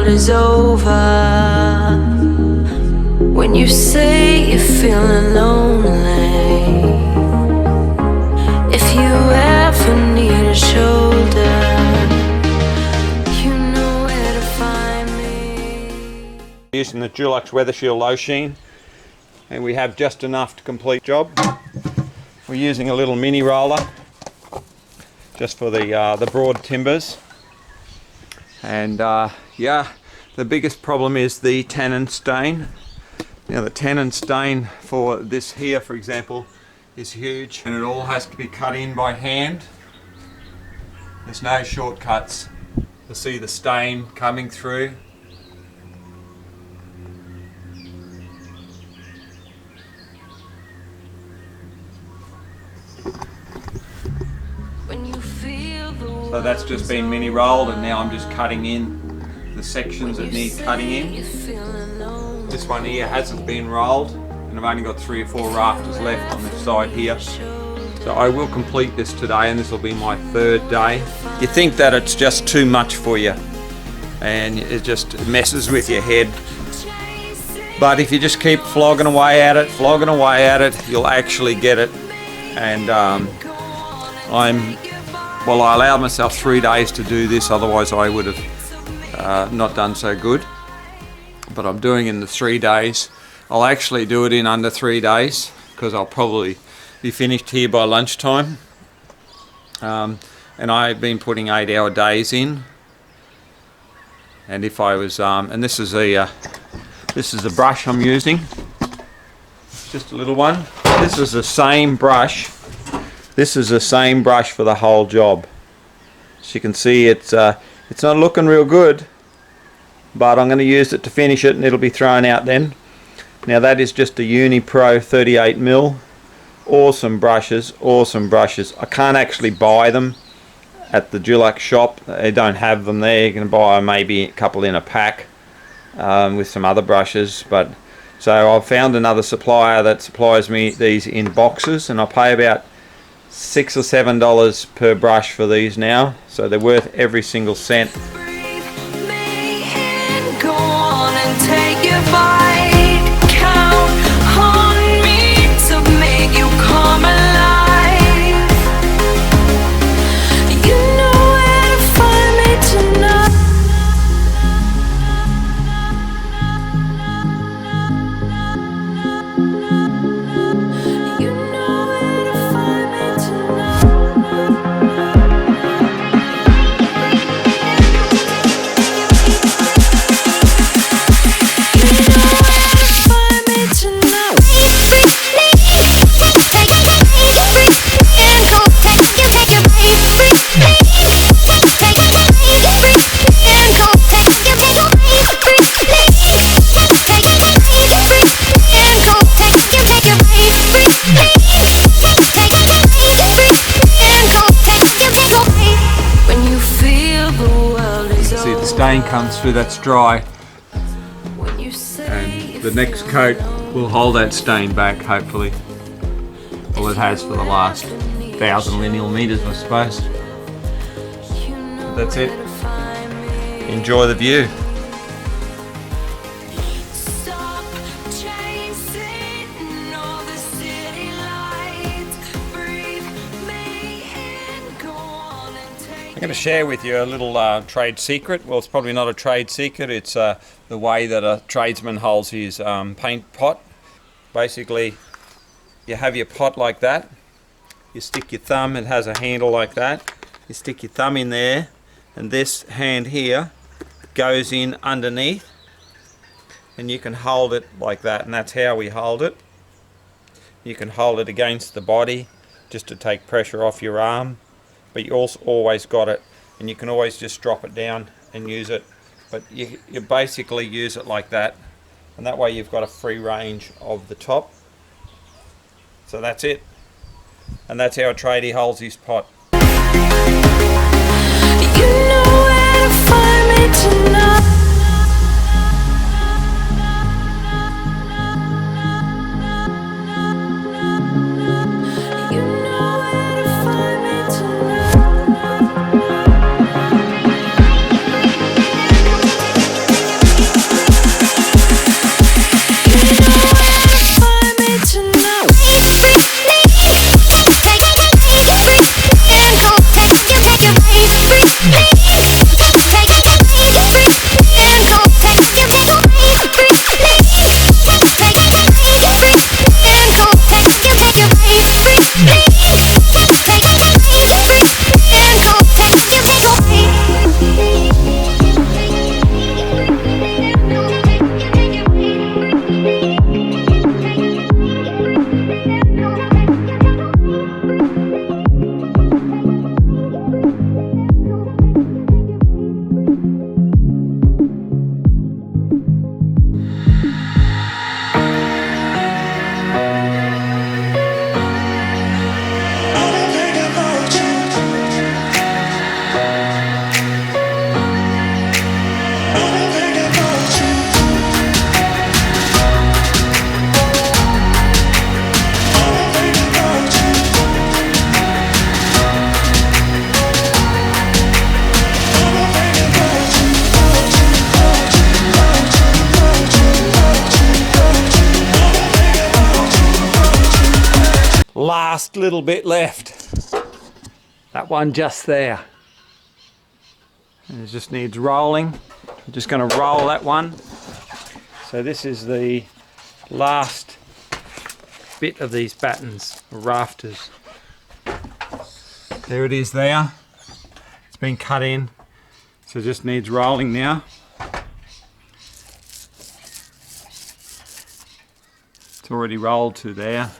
world is over, when you say you're feeling lonely, if you ever need a shoulder, you know where to find me. Using the Dulux Weather Shield low sheen, and we have just enough to complete the job. We're using a little mini roller just for the broad timbers, and yeah, the biggest problem is the tannin stain. Now the tannin stain for this here, for example, is huge, and it all has to be cut in by hand. There's no shortcuts. You'll see the stain coming through. So that's just been mini rolled, and now I'm just cutting in the sections that need cutting in. This one here hasn't been rolled, and I've only got 3 or 4 rafters left on this side here. So I will complete this today, and this will be my 3rd day. You think that it's just too much for you, and it just messes with your head. But if you just keep flogging away at it, you'll actually get it. And I allowed myself 3 days to do this, otherwise I would have not done so good. But I'm doing it in the 3 days. I'll actually do it in under 3 days, because I'll probably be finished here by lunchtime. And I've been putting 8-hour days in. And if I was, and this is a brush I'm using, just a little one. This is the same brush. This is the same brush for the whole job. As you can see, it's not looking real good, but I'm going to use it to finish it, and it'll be thrown out then. Now that is just a Uni Pro 38mm. Awesome brushes, awesome brushes. I can't actually buy them at the Dulux shop. They don't have them there. You can buy maybe a couple in a pack with some other brushes. But so I've found another supplier that supplies me these in boxes, and I pay about $6 or $7 per brush for these now, so they're worth every single cent. Stain comes through, that's dry, and the next coat will hold that stain back, hopefully. Well, it has for the last 1,000 lineal meters, I suppose. But that's it. Enjoy the view. I'm going to share with you a little trade secret. Well, it's probably not a trade secret. It's the way that a tradesman holds his paint pot. Basically, you have your pot like that. You stick your thumb, it has a handle like that. You stick your thumb in there, and this hand here goes in underneath, and you can hold it like that, and that's how we hold it. You can hold it against the body just to take pressure off your arm. But you also always got it, and you can always just drop it down and use it. But you basically use it like that, and that way you've got a free range of the top. So that's it, and that's how a tradie holds his pot. You know where to find me tonight. last little bit left. That one just there. And it just needs rolling. I'm just going to roll that one. So this is the last bit of these battens, rafters. There it is there. It's been cut in. So it just needs rolling now. It's already rolled to there.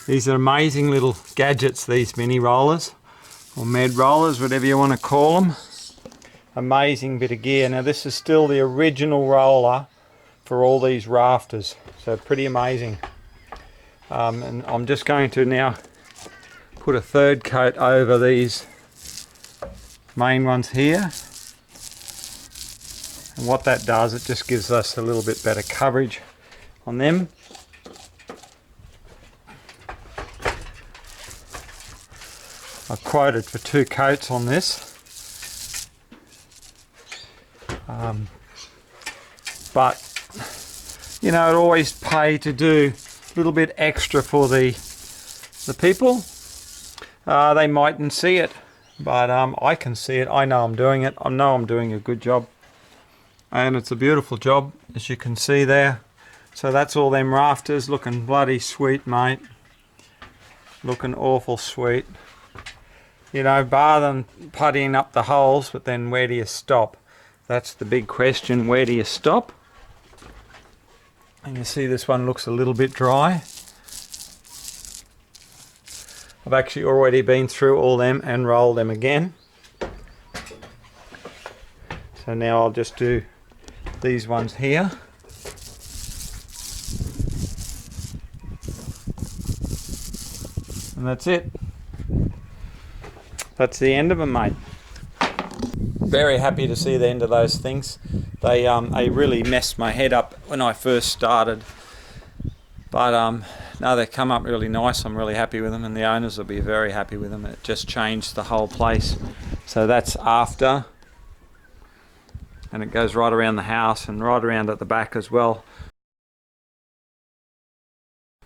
These are amazing little gadgets, these mini rollers, or med rollers, whatever you want to call them. Amazing bit of gear. Now this is still the original roller for all these rafters, so pretty amazing. And I'm just going to now put a third coat over these main ones here. And what that does, it just gives us a little bit better coverage on them. I've quoted for 2 coats on this, but you know, it always pay to do a little bit extra for the people. They mightn't see it, but I can see it. I know I'm doing it. I know I'm doing a good job, and it's a beautiful job, as you can see there. So that's all them rafters, looking bloody sweet, mate. Looking awful sweet. You know, bar than puttying up the holes, but then where do you stop? That's the big question, where do you stop? And you see this one looks a little bit dry. I've actually already been through all them and rolled them again. So now I'll just do these ones here. And that's it. That's the end of them, mate. Very happy to see the end of those things. They really messed my head up when I first started, but now they come up really nice. I'm really happy with them, and the owners will be very happy with them. It just changed the whole place. So that's after, and it goes right around the house and right around at the back as well.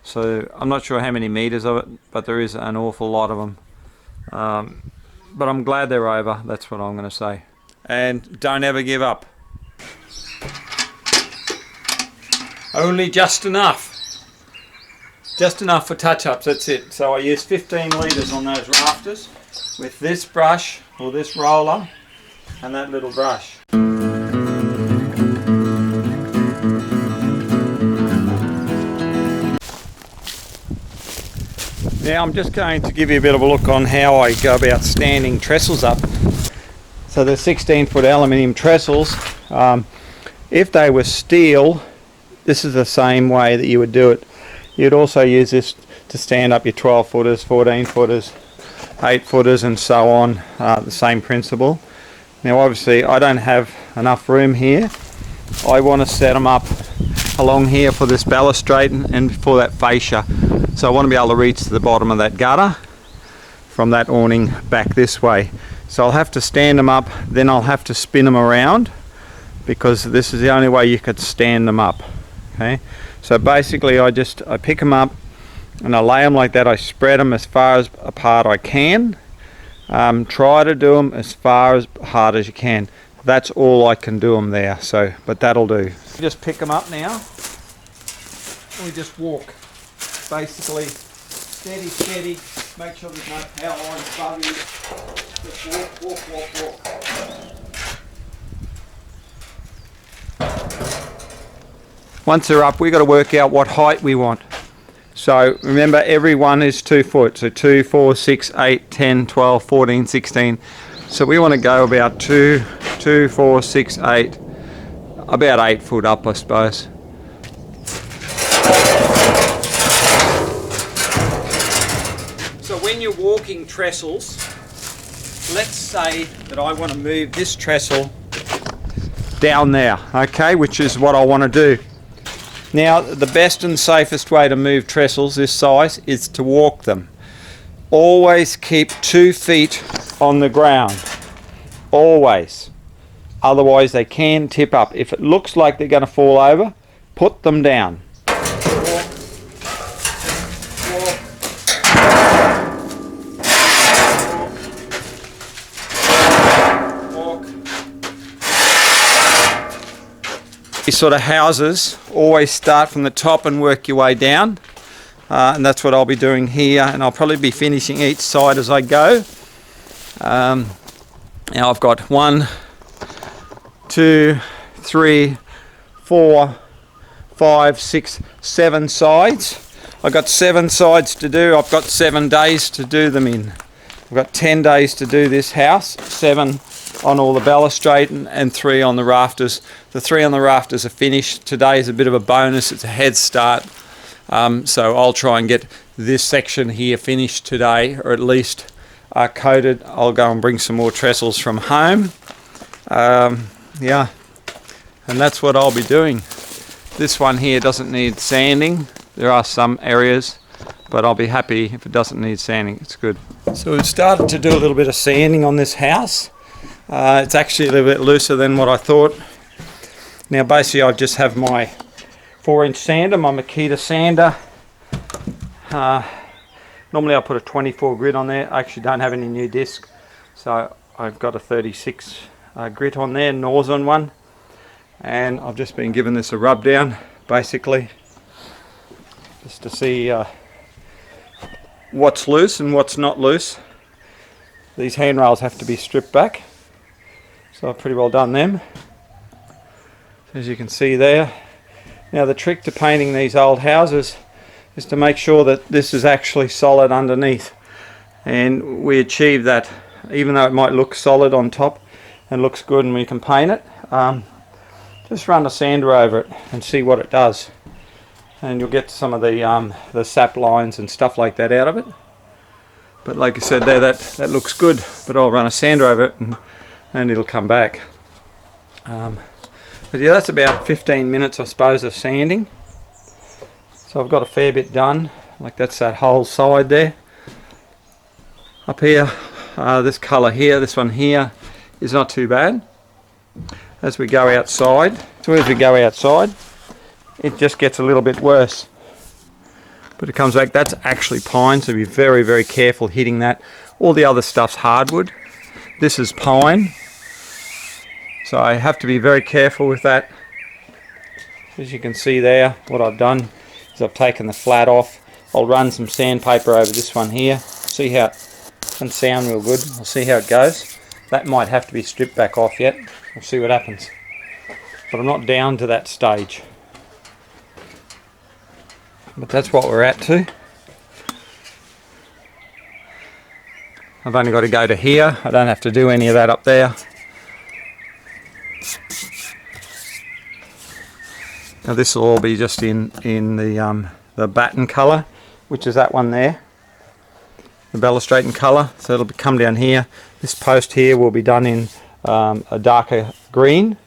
So I'm not sure how many meters of it, but there is an awful lot of them. But I'm glad they're over, that's what I'm going to say. And don't ever give up. Only just enough. Just enough for touch-ups, that's it. So I use 15 litres on those rafters with this brush, or this roller, and that little brush. Now I'm just going to give you a bit of a look on how I go about standing trestles up. So they're 16-foot aluminium trestles. If they were steel, this is the same way that you would do it. You'd also use this to stand up your 12-footers, 14-footers, 8-footers and so on, the same principle. Now obviously I don't have enough room here. I want to set them up along here for this balustrade and for that fascia. So I want to be able to reach to the bottom of that gutter from that awning back this way. So I'll have to stand them up, then I'll have to spin them around, because this is the only way you could stand them up. Okay, so basically I pick them up and I lay them like that. I spread them as far as apart I can. Try to do them as far as hard as you can. That's all I can do them there. So, but that'll do. Just pick them up now. We just walk. Basically, steady. Make sure there's no power lines above you. Just walk. Once they're up, we've got to work out what height we want. So remember, every one is 2 foot. So 2, 4, 6, 8, 10, 12, 14, 16. So we want to go about 2, 4, 6, 8, about 8 foot up, I suppose. So when you're walking trestles, let's say that I want to move this trestle down there, okay, which is what I want to do. Now, the best and safest way to move trestles this size is to walk them. Always keep 2 feet on the ground. Always. Otherwise they can tip up. If it looks like they're going to fall over, put them down. These sort of houses always start from the top and work your way down, and that's what I'll be doing here, and I'll probably be finishing each side as I go. Now I've got 1, 2, 3, 4, 5, 6, 7 sides. I've got 7 sides to do. I've got 7 days to do them in. I've got 10 days to do this house, 7 on all the balustrade and 3 on the rafters. The 3 on the rafters are finished. Today is a bit of a bonus. It's a head start. So I'll try and get this section here finished today, or at least coated. I'll go and bring some more trestles from home. Yeah, and that's what I'll be doing. This one here doesn't need sanding. There are some areas, but I'll be happy if it doesn't need sanding. It's good. So we've started to do a little bit of sanding on this house. It's actually a little bit looser than what I thought. Now basically I just have my 4-inch sander, my Makita sander. Normally I put a 24 grit on there. I actually don't have any new disc, so I've got a 36 grit on there, Northern one. And I've just been given this a rub down, basically, just to see what's loose and what's not loose. These handrails have to be stripped back, so I've pretty well done them, as you can see there. Now the trick to painting these old houses is to make sure that this is actually solid underneath, and we achieve that even though it might look solid on top and looks good and we can paint it. Just run a sander over it and see what it does, and you'll get some of the sap lines and stuff like that out of it. But like I said there, that looks good, but I'll run a sander over it and it'll come back. But yeah, that's about 15 minutes I suppose of sanding. So I've got a fair bit done. Like that's that whole side there. Up here, this colour here, this one here is not too bad. As we go outside, it just gets a little bit worse. But it comes back, that's actually pine, so be very, very careful hitting that. All the other stuff's hardwood. This is pine, so I have to be very careful with that. As you can see there, what I've done is I've taken the flat off. I'll run some sandpaper over this one here, see how it doesn't sound real good. I'll see how it goes. That might have to be stripped back off yet. We'll see what happens. But I'm not down to that stage. But that's what we're at to. I've only got to go to here. I don't have to do any of that up there. Now this will all be just in the batten colour, which is that one there, the balustrade colour. So it'll come down here. This post here will be done in a darker green.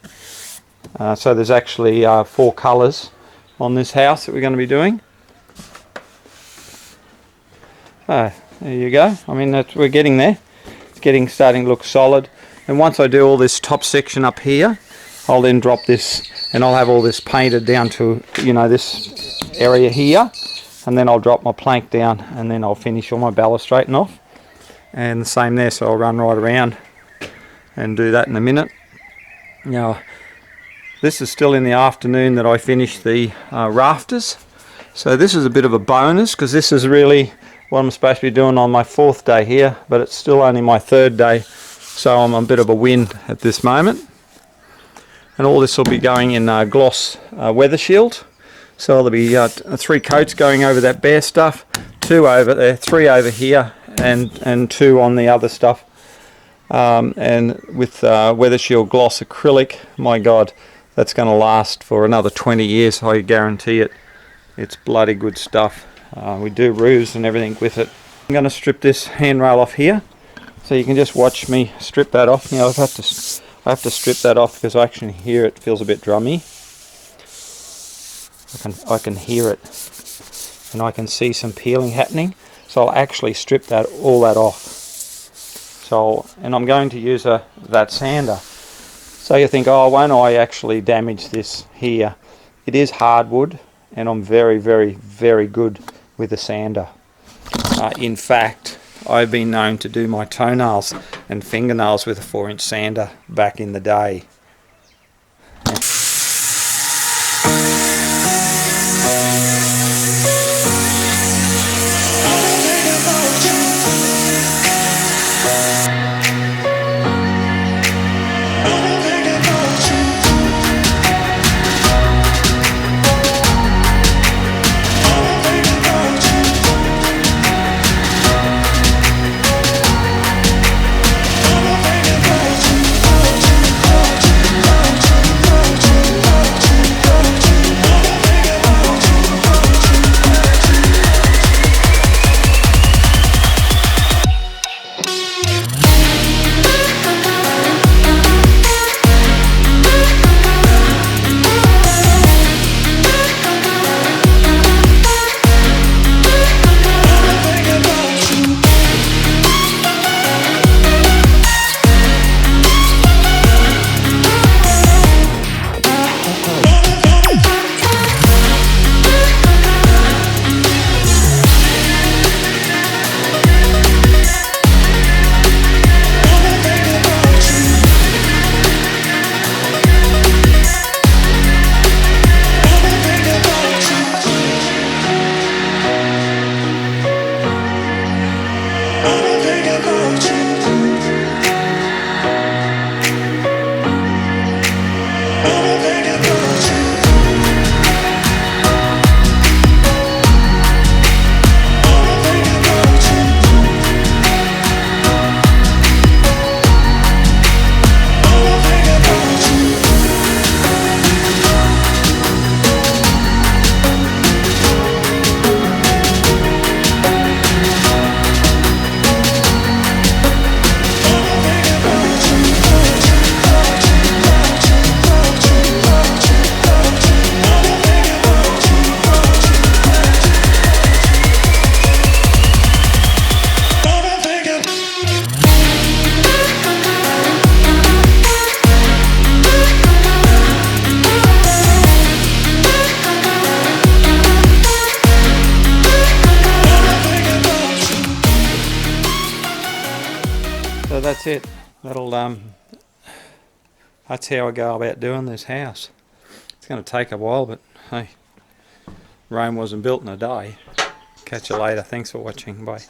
So there's actually 4 colours on this house that we're going to be doing. So there you go. I mean, we're getting there. It's starting to look solid. And once I do all this top section up here, I'll then drop this, and I'll have all this painted down to, you know, this area here, and then I'll drop my plank down, and then I'll finish all my balustrade off. And the same there, so I'll run right around and do that in a minute. Now, this is still in the afternoon that I finish the rafters. So this is a bit of a bonus, because this is really what I'm supposed to be doing on my 4th day here, but it's still only my 3rd day, so I'm a bit of a win at this moment. And all this will be going in gloss weather shield. So there'll be 3 coats going over that bare stuff, 2 over there, 3 over here, and 2 on the other stuff. And with weather shield gloss acrylic, my God, that's going to last for another 20 years, I guarantee it. It's bloody good stuff. We do roofs and everything with it. I'm going to strip this handrail off here, so you can just watch me strip that off. You know, I have to strip that off because I actually hear it feels a bit drummy. I can hear it, and I can see some peeling happening. So I'll actually strip all that off. So, and I'm going to use that sander. So you think, oh, won't I actually damage this here? It is hardwood, and I'm very, very, very good with a sander. In fact, I've been known to do my toenails and fingernails with a 4-inch sander back in the day. So that's it. That's how I go about doing this house. It's going to take a while, but hey, Rome wasn't built in a day. Catch you later. Thanks for watching. Bye.